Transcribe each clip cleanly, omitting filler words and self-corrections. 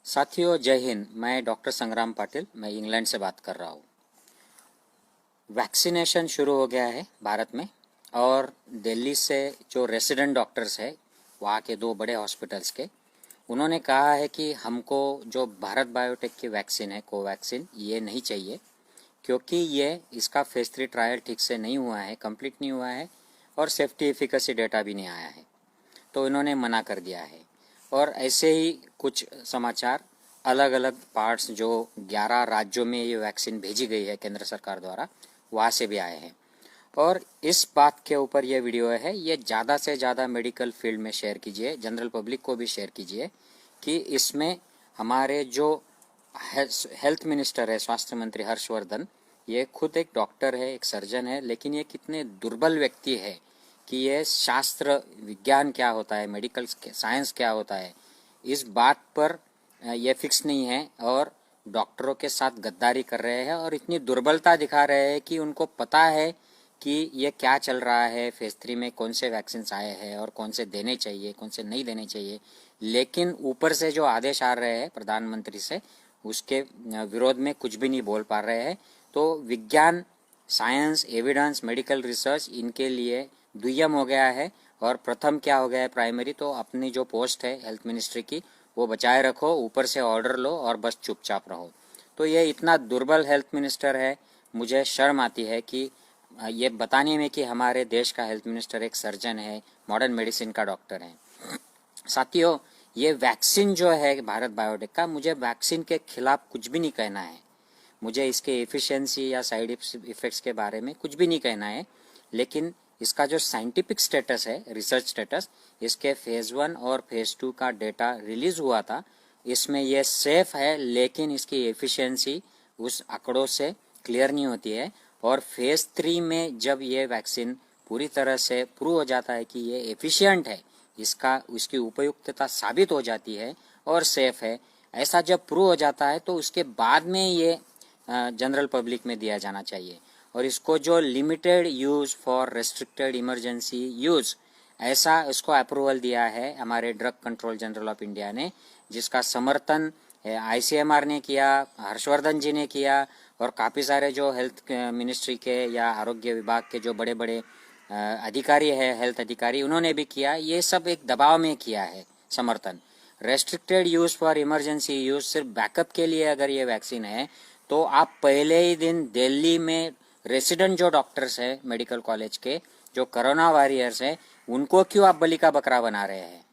साथियों जय हिंद। मैं डॉक्टर संग्राम पाटिल, मैं इंग्लैंड से बात कर रहा हूँ। वैक्सीनेशन शुरू हो गया है भारत में और दिल्ली से जो रेसिडेंट डॉक्टर्स है वहाँ के दो बड़े हॉस्पिटल्स के, उन्होंने कहा है कि हमको जो भारत बायोटेक की वैक्सीन है कोवैक्सीन, ये नहीं चाहिए क्योंकि ये इसका फेज 3 ट्रायल ठीक से नहीं हुआ है, कंप्लीट नहीं हुआ है और सेफ्टी एफिकेसी डेटा भी नहीं आया है, तो इन्होंने मना कर दिया है। और ऐसे ही कुछ समाचार अलग अलग पार्ट्स जो 11 राज्यों में ये वैक्सीन भेजी गई है केंद्र सरकार द्वारा, वहाँ से भी आए हैं। और इस बात के ऊपर ये वीडियो है, ये ज़्यादा से ज़्यादा मेडिकल फील्ड में शेयर कीजिए, जनरल पब्लिक को भी शेयर कीजिए कि इसमें हमारे जो हेल्थ मिनिस्टर है, स्वास्थ्य मंत्री हर्षवर्धन, ये खुद एक डॉक्टर है, एक सर्जन है, लेकिन ये कितने दुर्बल व्यक्ति है कि ये शास्त्र विज्ञान क्या होता है, मेडिकल साइंस क्या होता है, इस बात पर ये फिक्स नहीं है और डॉक्टरों के साथ गद्दारी कर रहे हैं और इतनी दुर्बलता दिखा रहे हैं कि उनको पता है कि ये क्या चल रहा है, फेज 3 में कौन से वैक्सीन आए हैं और कौन से देने चाहिए, कौन से नहीं देने चाहिए, लेकिन ऊपर से जो आदेश आ रहे हैं प्रधानमंत्री से, उसके विरोध में कुछ भी नहीं बोल पा रहे हैं। तो विज्ञान, साइंस, एविडेंस, मेडिकल रिसर्च इनके लिए दुय्यम हो गया है और प्रथम क्या हो गया है, प्राइमरी। तो अपनी जो पोस्ट है हेल्थ मिनिस्ट्री की वो बचाए रखो, ऊपर से ऑर्डर लो और बस चुपचाप रहो। तो ये इतना दुर्बल हेल्थ मिनिस्टर है, मुझे शर्म आती है कि ये बताने में कि हमारे देश का हेल्थ मिनिस्टर एक सर्जन है, मॉडर्न मेडिसिन का डॉक्टर है। साथियों, ये वैक्सीन जो है भारत बायोटेक का, मुझे वैक्सीन के खिलाफ कुछ भी नहीं कहना है, मुझे इसके एफिशिएंसी या साइड इफेक्ट्स के बारे में कुछ भी नहीं कहना है, लेकिन इसका जो साइंटिफिक स्टेटस है, रिसर्च स्टेटस, इसके फेज 1 और फेज 2 का डेटा रिलीज हुआ था, इसमें ये सेफ है, लेकिन इसकी एफिशिएंसी उस आंकड़ों से क्लियर नहीं होती है। और फेज 3 में जब ये वैक्सीन पूरी तरह से प्रूव हो जाता है कि ये एफिशिएंट है, उसकी उपयुक्तता साबित हो जाती है और सेफ है, ऐसा जब प्रूव हो जाता है तो उसके बाद में ये जनरल पब्लिक में दिया जाना चाहिए। और इसको जो limited use for restricted emergency use, ऐसा इसको अप्रूवल दिया है हमारे drug control general of India ने, जिसका समर्थन ICMR ने किया, हर्षवर्धन जी ने किया और काफ़ी सारे जो हेल्थ मिनिस्ट्री के या आरोग्य विभाग के जो बड़े बड़े अधिकारी है, हेल्थ अधिकारी, उन्होंने भी किया। ये सब एक दबाव में किया है समर्थन। Restricted use for emergency use सिर्फ बैकअप के लिए अगर ये वैक्सीन है, तो आप पहले ही दिन दिल्ली में रेसिडेंट जो डॉक्टर्स है मेडिकल कॉलेज के, जो कोरोना वॉरियर्स है, उनको क्यों आप बलि का बकरा बना रहे हैं?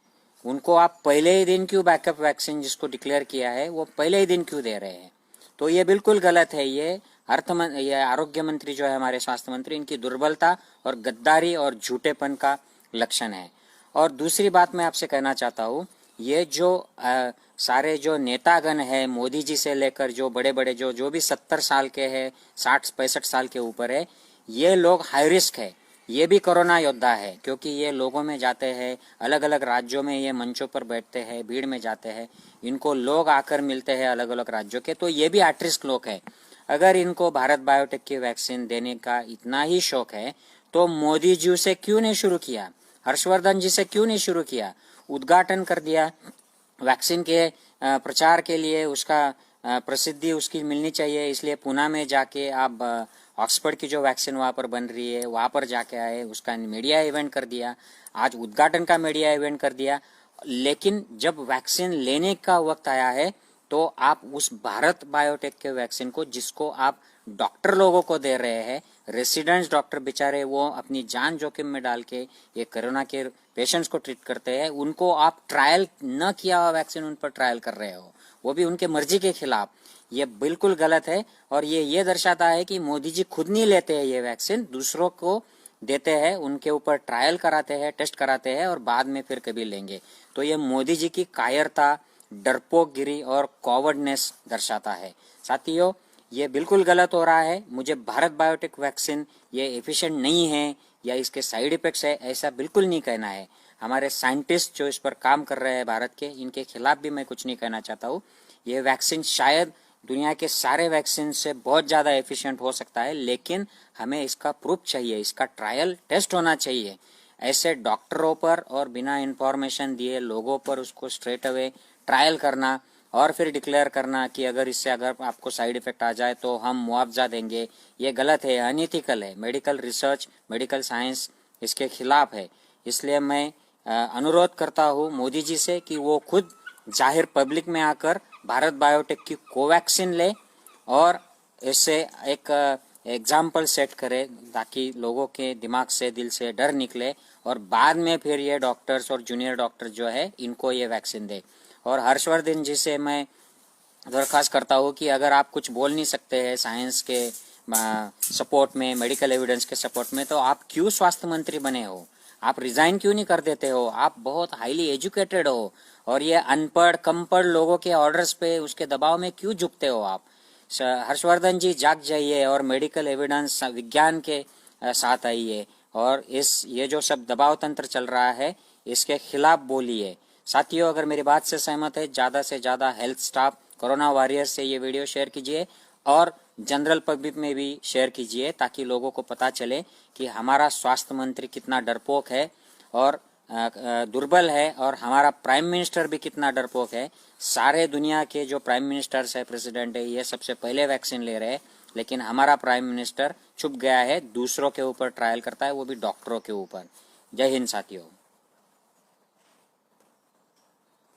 उनको आप पहले ही दिन क्यों बैकअप वैक्सीन जिसको डिक्लेयर किया है वो पहले ही दिन क्यों दे रहे हैं? तो ये बिल्कुल गलत है। ये आरोग्य मंत्री जो है हमारे स्वास्थ्य मंत्री, इनकी दुर्बलता और गद्दारी और झूठेपन का लक्षण है। और दूसरी बात मैं आपसे कहना चाहता हूँ, ये जो सारे जो नेतागण है, मोदी जी से लेकर जो बड़े बड़े जो भी 70 साल के हैं, 60-65 साल के ऊपर है, ये लोग हाई रिस्क है। ये भी कोरोना योद्धा है क्योंकि ये लोगों में जाते हैं, अलग अलग राज्यों में ये मंचों पर बैठते हैं, भीड़ में जाते हैं, इनको लोग आकर मिलते हैं अलग अलग राज्यों के, तो ये भी एट रिस्क लोग हैं। अगर इनको भारत बायोटेक की वैक्सीन देने का इतना ही शौक है तो मोदी जी से क्यों नहीं शुरू किया, हर्षवर्धन जी से क्यों नहीं शुरू किया? उद्घाटन कर दिया वैक्सीन के प्रचार के लिए, उसका प्रसिद्धि उसकी मिलनी चाहिए, इसलिए पुणे में जाके आप ऑक्सफोर्ड की जो वैक्सीन वहाँ पर बन रही है वहाँ पर जाके आए, उसका मीडिया इवेंट कर दिया, आज उद्घाटन का मीडिया इवेंट कर दिया। लेकिन जब वैक्सीन लेने का वक्त आया है तो आप उस भारत बायोटेक के वैक्सीन को, जिसको आप डॉक्टर लोगों को दे रहे हैं, रेसिडेंट्स डॉक्टर बेचारे वो अपनी जान जोखिम में डाल के ये कोरोना के पेशेंट्स को ट्रीट करते हैं, उनको आप ट्रायल न किया हुआ वैक्सीन उन पर ट्रायल कर रहे हो, वो भी उनके मर्जी के खिलाफ। ये बिल्कुल गलत है और ये दर्शाता है कि मोदी जी खुद नहीं लेते हैं ये वैक्सीन, दूसरों को देते हैं, उनके ऊपर ट्रायल कराते हैं, टेस्ट कराते हैं और बाद में फिर कभी लेंगे। तो ये मोदी जी की कायरता, डरपोकगिरी और कॉवर्डनेस दर्शाता है। साथियों, ये बिल्कुल गलत हो रहा है। मुझे भारत बायोटेक वैक्सीन ये एफिशिएंट नहीं है या इसके साइड इफेक्ट्स है, ऐसा बिल्कुल नहीं कहना है। हमारे साइंटिस्ट जो इस पर काम कर रहे हैं भारत के, इनके खिलाफ भी मैं कुछ नहीं कहना चाहता हूँ। ये वैक्सीन शायद दुनिया के सारे वैक्सीन से बहुत ज़्यादा एफिशिएंट हो सकता है, लेकिन हमें इसका प्रूफ चाहिए, इसका ट्रायल टेस्ट होना चाहिए। ऐसे डॉक्टरों पर और बिना इंफॉर्मेशन दिए लोगों पर उसको स्ट्रेट अवे ट्रायल करना और फिर डिक्लेयर करना कि अगर आपको साइड इफेक्ट आ जाए तो हम मुआवजा देंगे, ये गलत है, अनइथिकल है। मेडिकल रिसर्च, मेडिकल साइंस इसके खिलाफ है। इसलिए मैं अनुरोध करता हूँ मोदी जी से कि वो खुद जाहिर पब्लिक में आकर भारत बायोटेक की कोवैक्सीन ले और इससे एक एग्जाम्पल सेट करे, ताकि लोगों के दिमाग से, दिल से डर निकले और बाद में फिर ये डॉक्टर्स और जूनियर डॉक्टर जो है इनको ये वैक्सीन दे। और हर्षवर्धन जी से मैं दरख्वास्त करता हूँ कि अगर आप कुछ बोल नहीं सकते हैं साइंस के सपोर्ट में, मेडिकल एविडेंस के सपोर्ट में, तो आप क्यों स्वास्थ्य मंत्री बने हो? आप रिजाइन क्यों नहीं कर देते हो? आप बहुत हाईली एजुकेटेड हो और ये अनपढ़ कमपढ़ लोगों के ऑर्डर्स पे, उसके दबाव में क्यों झुकते हो आप? हर्षवर्धन जी जाग जाइए और मेडिकल एविडेंस, विज्ञान के साथ आइए और ये जो सब दबाव तंत्र चल रहा है इसके खिलाफ बोलिए। साथियों, अगर मेरी बात से सहमत है, ज़्यादा से ज़्यादा हेल्थ स्टाफ, कोरोना वॉरियर्स से ये वीडियो शेयर कीजिए और जनरल पब्लिक में भी शेयर कीजिए, ताकि लोगों को पता चले कि हमारा स्वास्थ्य मंत्री कितना डरपोक है और दुर्बल है, और हमारा प्राइम मिनिस्टर भी कितना डरपोक है। सारे दुनिया के जो प्राइम मिनिस्टर्स है, प्रेसिडेंट है, ये सबसे पहले वैक्सीन ले रहे हैं, लेकिन हमारा प्राइम मिनिस्टर चुप गया है, दूसरों के ऊपर ट्रायल करता है, वो भी डॉक्टरों के ऊपर। जय हिंद साथियों।